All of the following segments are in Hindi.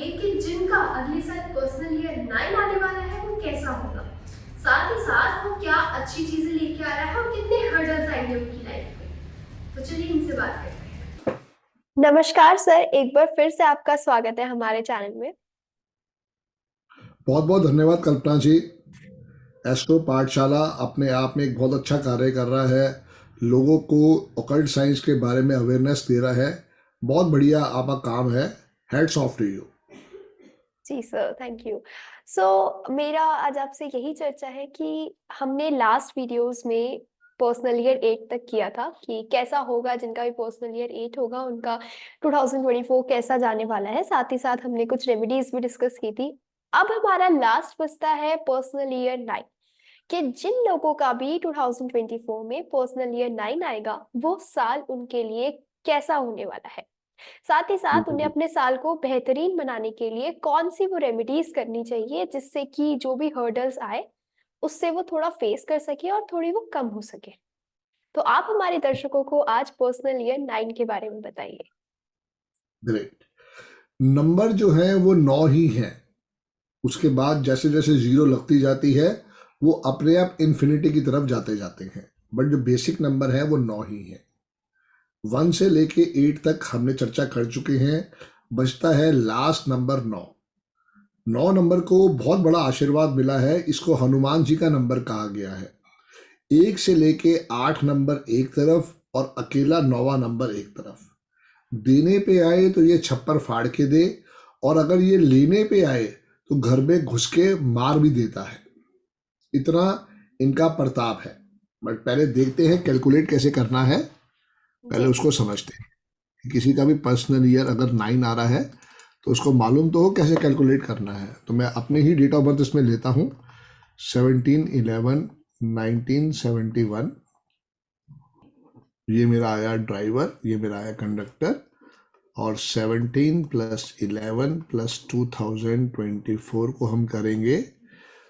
बताइए कि जिनका अगले साल पर्सनल ईयर 9 आने वाला है वो कैसा होगा, साथ ही साथ वो क्या अच्छी चीजें लेके आ रहा है और कितने हर्डल्स आएंगे उनकी लाइफ में। तो चलिए इनसे बात करते हैं। नमस्कार सर, एक बार फिर से आपका स्वागत है हमारे चैनल में। बहुत बहुत धन्यवाद कल्पना जी। एस्ट्रो पाठशाला अपने आप में एक बहुत अच्छा कार्य कर रहा है, लोगों को ऑकल्ट साइंस के बारे में अवेयरनेस दे रहा है। बहुत बढ़िया आपका काम है। Heads off to you. जी सर, थैंक यू। सो मेरा आज आपसे यही चर्चा है कि हमने लास्ट वीडियोस में पर्सनल ईयर 8 तक किया था कि कैसा होगा, जिनका भी पर्सनल ईयर 8 होगा उनका 2024 कैसा जाने वाला है। साथ ही साथ हमने कुछ रेमेडीज भी डिस्कस की थी। अब हमारा लास्ट बचता है पर्सनल ईयर 9, कि जिन लोगों का भी 2024 में पर्सनल ईयर 9 आएगा वो साल उनके लिए कैसा होने वाला है। साथ ही साथ उन्हें अपने साल को बेहतरीन बनाने के लिए कौन सी वो रेमेडीज करनी चाहिए जिससे कि जो भी हर्डल्स आए उससे वो थोड़ा फेस कर सके और थोड़ी वो कम हो सके। तो आप हमारे दर्शकों को आज पर्सनल ईयर 9 के बारे में बताइए। ग्रेट। नंबर जो है वो 9 ही है। उसके बाद जैसे जैसे जीरो लगती जाती है वो अपने आप इन्फिनिटी की तरफ जाते जाते हैं, बट जो बेसिक नंबर है वो 9 ही है। 1 से लेके 8 तक हमने चर्चा कर चुके हैं। बचता है लास्ट नंबर 9। 9 नंबर को बहुत बड़ा आशीर्वाद मिला है, इसको हनुमान जी का नंबर कहा गया है। 1 से लेके 8 नंबर एक तरफ और अकेला 9वां नंबर एक तरफ। देने पे आए तो ये छप्पर फाड़ के दे, और अगर ये लेने पे आए तो घर में घुस के मार भी देता है। इतना इनका प्रताप है। बट पहले देखते हैं कैलकुलेट कैसे करना है, पहले जी उसको समझते हैं। किसी का भी पर्सनल ईयर अगर 9 आ रहा है तो उसको मालूम तो हो कैसे कैलकुलेट करना है। तो मैं अपने ही डेट ऑफ बर्थ इसमें लेता हूँ, 17/11/1971। ये मेरा आया ड्राइवर, ये मेरा आया कंडक्टर, और 17 + 11 + 2024 को हम करेंगे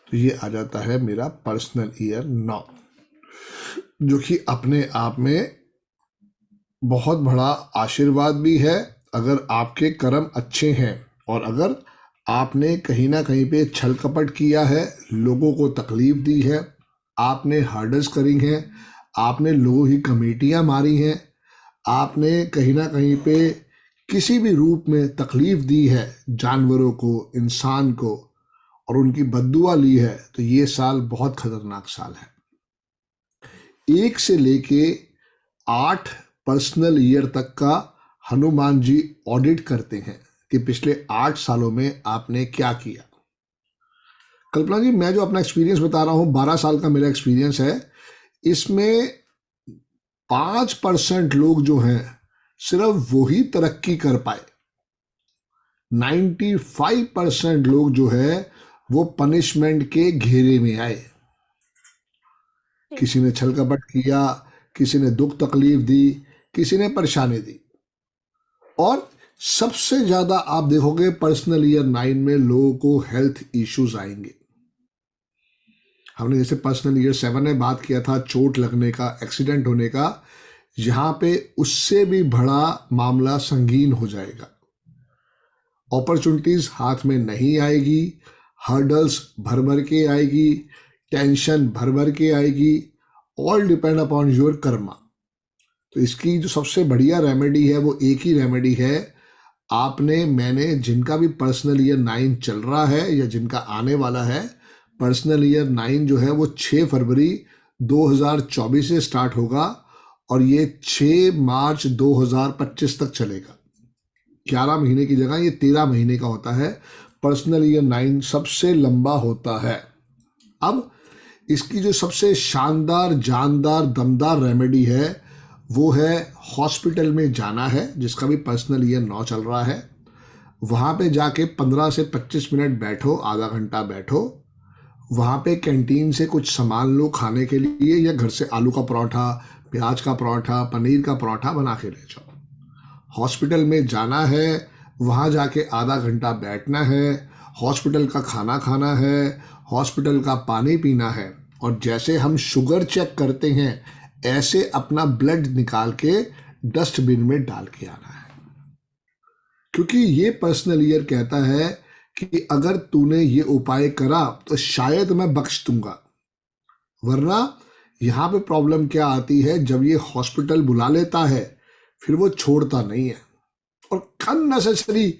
तो ये आ जाता है मेरा पर्सनल ईयर 9, जो कि अपने आप में बहुत बड़ा आशीर्वाद भी है। अगर आपके कर्म अच्छे हैं और अगर आपने कहीं ना कहीं पे छल कपट किया है, लोगों को तकलीफ दी है, आपने हर्डल्स करी हैं, आपने लोगों की कमेटियां मारी हैं, आपने कहीं ना कहीं पे किसी भी रूप में तकलीफ दी है जानवरों को, इंसान को, और उनकी बद्दुआ ली है, तो ये साल बहुत खतरनाक साल है। 1 से लेके 8 पर्सनल ईयर तक का हनुमान जी ऑडिट करते हैं कि पिछले 8 सालों में आपने क्या किया। कल्पना जी, मैं जो अपना एक्सपीरियंस बता रहा हूँ, 12 साल का मेरा एक्सपीरियंस है। इसमें 5% लोग जो हैं सिर्फ वही तरक्की कर पाए। 95% लोग जो है वो पनिशमेंट के घेरे में आए। किसी ने छल कपट किया, किसी ने दुख तकलीफ दी, किसी ने परेशानी दी। और सबसे ज्यादा आप देखोगे पर्सनल ईयर 9 में लोगों को हेल्थ इश्यूज आएंगे। हमने जैसे पर्सनल ईयर 7 में बात किया था चोट लगने का, एक्सीडेंट होने का, यहां पे उससे भी बड़ा मामला संगीन हो जाएगा। अपॉर्चुनिटीज हाथ में नहीं आएगी, हर्डल्स भर भर के आएगी, टेंशन भर भर के आएगी। All depend upon your Karma. तो इसकी जो सबसे बढ़िया रेमेडी है वो एक ही रेमेडी है। आपने, मैंने, जिनका भी पर्सनल ईयर 9 चल रहा है या जिनका आने वाला है, पर्सनल ईयर 9 जो है वो 6 फरवरी 2024 से स्टार्ट होगा और ये 6 मार्च 2025 तक चलेगा। 11 महीने की जगह ये 13 महीने का होता है। पर्सनल ईयर 9 सबसे लंबा होता है। अब इसकी जो सबसे शानदार, जानदार, दमदार रेमेडी है वो है हॉस्पिटल में जाना है। जिसका भी पर्सनल ईयर 9 चल रहा है, वहाँ पे जाके 15 से 25 मिनट बैठो, आधा घंटा बैठो। वहाँ पे कैंटीन से कुछ सामान लो खाने के लिए, या घर से आलू का पराठा, प्याज का पराठा, पनीर का पराठा बना के ले जाओ। हॉस्पिटल में जाना है, वहाँ जाके आधा घंटा बैठना है, हॉस्पिटल का खाना खाना है, हॉस्पिटल का पानी पीना है, और जैसे हम शुगर चेक करते हैं ऐसे अपना ब्लड निकाल के डस्टबिन में डाल के आना है। क्योंकि ये पर्सनल ईयर कहता है कि अगर तूने ये उपाय करा तो शायद मैं बख्श दूंगा, वरना यहाँ पे प्रॉब्लम क्या आती है, जब ये हॉस्पिटल बुला लेता है फिर वो छोड़ता नहीं है। और अननेसेसरी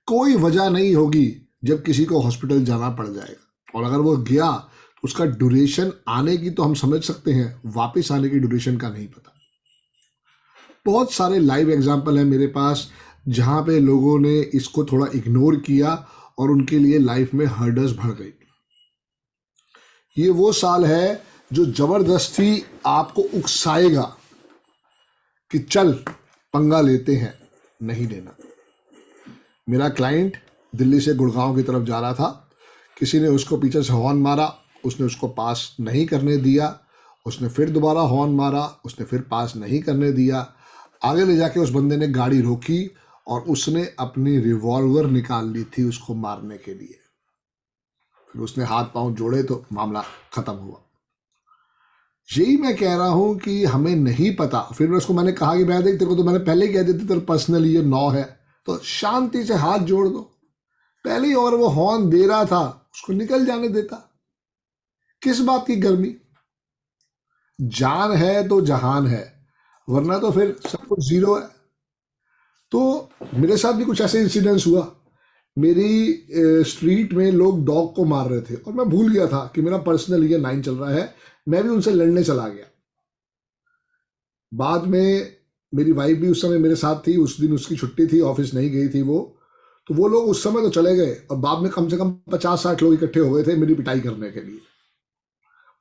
कोई वजह नहीं होगी जब किसी को हॉस्पिटल जाना पड़ जाएगा, और अगर वो गया तो उसका ड्यूरेशन आने की तो हम समझ सकते हैं, वापस आने की ड्यूरेशन का नहीं पता। बहुत सारे लाइव एग्जाम्पल हैं मेरे पास जहाँ पे लोगों ने इसको थोड़ा इग्नोर किया और उनके लिए लाइफ में हर्डल्स बढ़ गई। ये वो साल है जो जबरदस्ती आपको उकसाएगा कि चल पंगा लेते हैं, नहीं लेना। मेरा क्लाइंट दिल्ली से गुड़गांव की तरफ जा रहा था, किसी ने उसको पीछे से हॉर्न मारा, उसने उसको पास नहीं करने दिया, उसने फिर दोबारा हॉर्न मारा, उसने फिर पास नहीं करने दिया। आगे ले जाके उस बंदे ने गाड़ी रोकी और उसने अपनी रिवॉल्वर निकाल ली थी उसको मारने के लिए। फिर उसने हाथ पांव जोड़े तो मामला खत्म हुआ। यही मैं कह रहा हूं कि हमें नहीं पता। फिर मैं उसको मैंने कहा कि मैं देख, तेरे को तो मैंने पहले ही कह दिया था तेरा पर्सनल ये 9 है, तो शांति से हाथ जोड़ दो। पहले ही और वो हॉर्न दे रहा था, उसको निकल जाने देता। किस बात की गर्मी? जान है तो जहान है, वरना तो फिर सब कुछ जीरो है। तो मेरे साथ भी कुछ ऐसे इंसिडेंट्स हुआ। मेरी स्ट्रीट में लोग डॉग को मार रहे थे और मैं भूल गया था कि मेरा पर्सनल ये 9 चल रहा है। मैं भी उनसे लड़ने चला गया। बाद में मेरी वाइफ भी उस समय मेरे साथ थी, उस दिन उसकी छुट्टी थी, ऑफिस नहीं गई थी वो। तो वो लोग उस समय तो चले गए और बाद में कम से कम 50-60 लोग इकट्ठे हो गए थे मेरी पिटाई करने के लिए।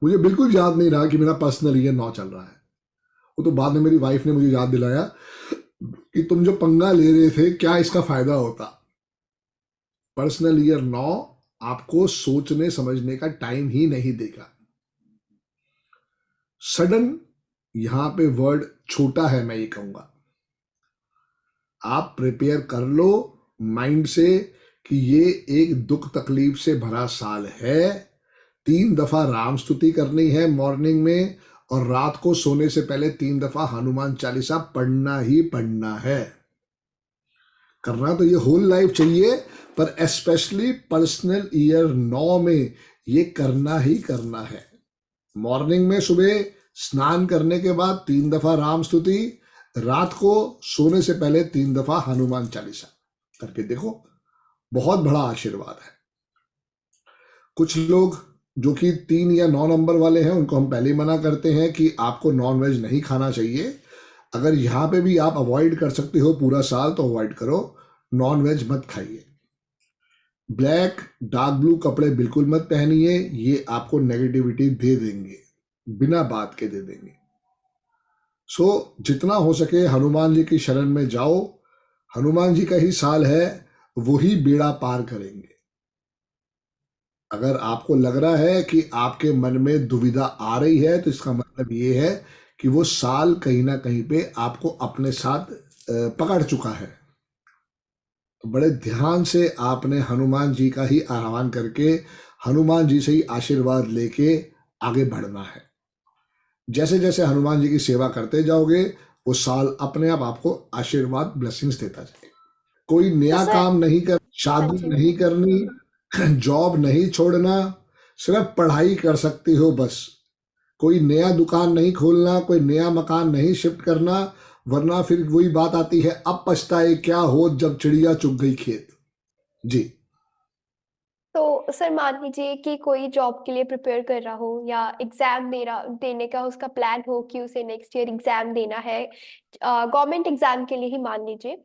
मुझे बिल्कुल याद नहीं रहा कि मेरा पर्सनल ये 9 चल रहा है। वो तो बाद में मेरी वाइफ ने मुझे याद दिलाया कि तुम जो पंगा ले रहे थे, क्या इसका फायदा होता। पर्सनल ईयर 9 आपको सोचने समझने का टाइम ही नहीं देगा। सडन, यहां पे वर्ड छोटा है, मैं ये कहूंगा। आप प्रिपेयर कर लो माइंड से कि ये एक दुख तकलीफ से भरा साल है। 3 दफा राम स्तुति करनी है मॉर्निंग में, और रात को सोने से पहले 3 दफा हनुमान चालीसा पढ़ना ही पढ़ना है। करना तो ये होल लाइफ चाहिए, पर स्पेशली पर्सनल ईयर 9 में ये करना ही करना है। मॉर्निंग में सुबह स्नान करने के बाद 3 दफा राम स्तुति, रात को सोने से पहले 3 दफा हनुमान चालीसा करके देखो, बहुत बड़ा आशीर्वाद है। कुछ लोग जो कि 3 या 9 नंबर वाले हैं, उनको हम पहले ही मना करते हैं कि आपको नॉन वेज नहीं खाना चाहिए। अगर यहाँ पे भी आप अवॉइड कर सकते हो पूरा साल तो अवॉइड करो, नॉन वेज मत खाइए। ब्लैक डार्क ब्लू कपड़े बिल्कुल मत पहनिए, ये आपको नेगेटिविटी दे देंगे, बिना बात के दे देंगे। सो जितना हो सके हनुमान जी की शरण में जाओ। हनुमान जी का ही साल है, वही बेड़ा पार करेंगे। अगर आपको लग रहा है कि आपके मन में दुविधा आ रही है, तो इसका मतलब ये है कि वो साल कहीं ना कहीं पे आपको अपने साथ पकड़ चुका है। तो बड़े ध्यान से आपने हनुमान जी का ही आह्वान करके, हनुमान जी से ही आशीर्वाद लेके आगे बढ़ना है। जैसे जैसे हनुमान जी की सेवा करते जाओगे, वो साल अपने आप आपको आशीर्वाद ब्लेसिंग्स देता जाएगा। कोई तो नया सर, काम नहीं कर, हाँ शादी जी, नहीं करनी, जॉब नहीं छोड़ना, सिर्फ पढ़ाई कर सकती हो बस। कोई नया दुकान नहीं खोलना, कोई नया मकान नहीं शिफ्ट करना, वरना फिर वही बात आती है, अब पछताए क्या हो जब चिड़िया चुग गई खेत। जी। तो सर मान लीजिए कि कोई जॉब के लिए प्रिपेयर कर रहा हो या एग्जाम देने का उसका प्लान हो कि उसे नेक्स्ट ईयर एग्जाम देना है, गवर्नमेंट एग्जाम के लिए ही मान लीजिए,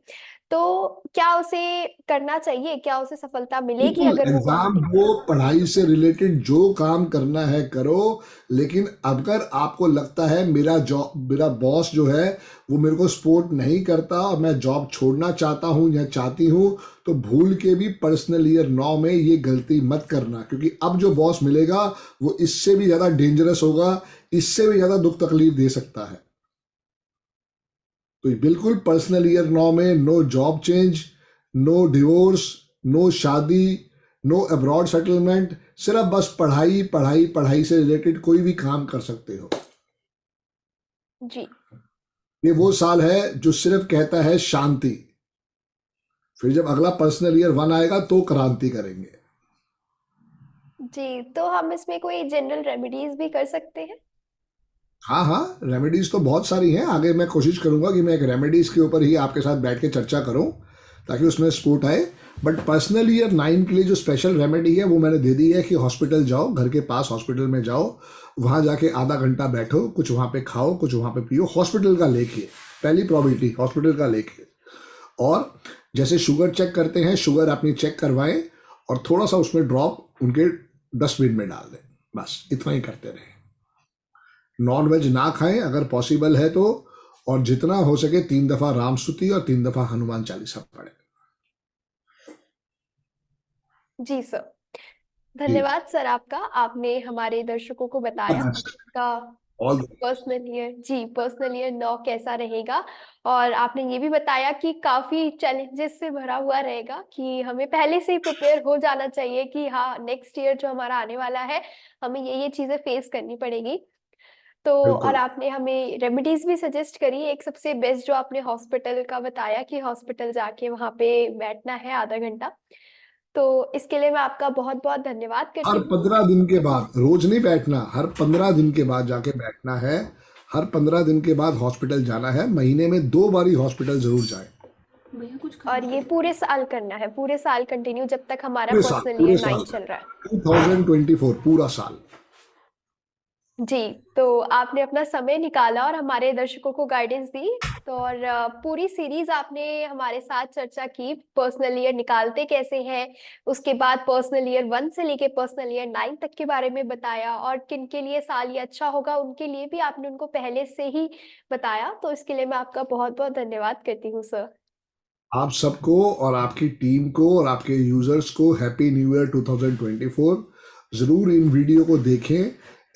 तो क्या उसे करना चाहिए? क्या उसे सफलता मिलेगी बिल्कुल, अगर वो एग्जाम गवर्नमेंट हो, एग्जाम? पढ़ाई से रिलेटेड जो काम करना है करो। लेकिन अगर आपको लगता है मेरा बॉस जो है वो मेरे को सपोर्ट नहीं करता और मैं जॉब छोड़ना चाहता हूं या चाहती हूं, तो भूल के भी पर्सनल ईयर 9 में ये गलती मत करना, क्योंकि अब जो बॉस मिलेगा वो इससे भी ज्यादा डेंजरस होगा, इससे भी ज्यादा दुख तकलीफ दे सकता है। तो बिल्कुल पर्सनल ईयर 9 में no job change, no divorce, no शादी, नो अब्रॉड सेटलमेंट। सिर्फ बस पढ़ाई पढ़ाई पढ़ाई से रिलेटेड कोई भी काम कर सकते हो। जी। ये वो साल है जो सिर्फ कहता है शांति। फिर जब अगला पर्सनल ईयर 1 आएगा तो क्रांति करेंगे। जी, तो हम इसमें कोई जनरल रेमेडीज भी कर सकते हैं? हाँ हाँ, रेमेडीज तो बहुत सारी हैं। आगे मैं कोशिश करूंगा कि मैं एक रेमेडीज के ऊपर ही आपके साथ बैठ के चर्चा करूं, ताकि उसमें स्पोर्ट आए। बट पर्सनल ईयर 9 के लिए जो स्पेशल रेमेडी है वो मैंने दे दी है कि हॉस्पिटल जाओ, घर के पास हॉस्पिटल में जाओ, वहां जाके आधा घंटा बैठो, कुछ वहां पे खाओ, कुछ वहां पे पियो, हॉस्पिटल का लेके, पहली प्रॉबिलिटी हॉस्पिटल का लेके। और जैसे शुगर चेक करते हैं, शुगर अपनी चेक करवाएं और थोड़ा सा उसमें ड्रॉप उनके डस्टबिन में डाल दें, बस इतना ही करते रहें। नॉन वेज ना खाएं अगर पॉसिबल है तो, और जितना हो सके 3 दफा राम स्तुति और 3 दफा हनुमान चालीसा पढ़ें। जी सर, जी, धन्यवाद सर आपका। आपने हमारे दर्शकों को बताया का ऑल पर्सनल ईयर 9 कैसा रहेगा, और आपने ये भी बताया कि काफी चैलेंजेस से भरा हुआ रहेगा, कि हमें पहले से ही प्रिपेयर हो जाना चाहिए कि हाँ, नेक्स्ट ईयर जो हमारा आने वाला है, हमें ये चीजें फेस करनी पड़ेगी। तो और बिल्कुल। आपने हमें रेमेडीज भी सजेस्ट करी। एक सबसे बेस्ट जो आपने हॉस्पिटल का बताया कि हॉस्पिटल जाके वहां पे बैठना है आधा घंटा, तो इसके लिए मैं आपका बहुत बहुत धन्यवाद हर करती हूँ। 15 दिन के बाद, रोज नहीं बैठना, हर 15 दिन के बाद जाके बैठना है। हर 15 दिन के बाद हॉस्पिटल जाना है, महीने में 2 बारी हॉस्पिटल जरूर जाए। और ये पूरे साल करना है, पूरे साल कंटिन्यू, जब तक हमारा पर्सनल पूरे ईयर 9 साल चल रहा है। 2024 पूरा साल। जी, तो आपने अपना समय निकाला और हमारे दर्शकों को गाइडेंस दी। तो और पूरी सीरीज आपने हमारे साथ चर्चा की, पर्सनल ईयर निकालते कैसे हैं, उसके बाद पर्सनल ईयर 1 से लेके पर्सनल ईयर 9 तक के बारे में बताया, और किन के लिए साल ये अच्छा होगा उनके लिए भी आपने उनको पहले से ही बताया। तो इसके लिए मैं आपका बहुत बहुत धन्यवाद करती हूँ सर। आप सबको और आपकी टीम को और आपके यूजर्स को हैप्पी न्यू ईयर 2024। जरूर इन वीडियो को देखें,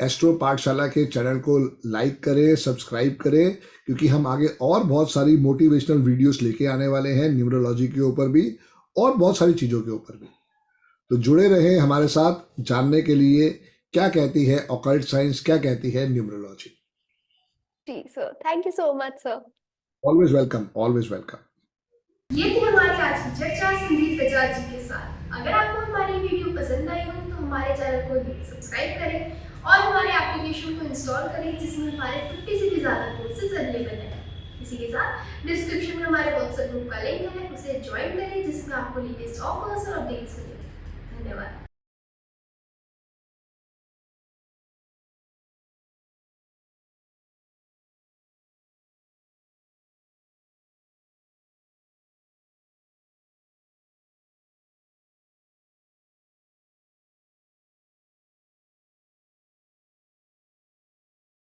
एस्ट्रो पाठशाला के चैनल को लाइक करें, सब्सक्राइब करें, क्योंकि हम आगे और बहुत सारी मोटिवेशनल वीडियोस लेके आने वाले हैं, न्यूमरोलॉजी के ऊपर भी और बहुत सारी चीज़ों के ऊपर भी। तो जुड़े रहें हमारे साथ जानने के लिए क्या कहती है ऑकल्ट साइंस, क्या कहती है न्यूमरोलॉजी। जी sir, thank you so much sir. Always welcome, always welcome. ये थी हमारी आज की चर्चा संदीप बजाज जी के साथ। अगर आपको हमारी वीडियो पसंद आई हो तो हमारे चैनल को सब्सक्राइब करें और हमारे एप्लीकेशन को इंस्टॉल करें, जिसमें हमारे 50 से भी ज़्यादा कोर्सेज अवेलेबल हैं। इसी के साथ डिस्क्रिप्शन में हमारे व्हाट्सएप ग्रुप का लिंक है, उसे ज्वाइन करें, जिसमें आपको लेटेस्ट ऑफर्स और अपडेट्स मिलेंगे। धन्यवाद।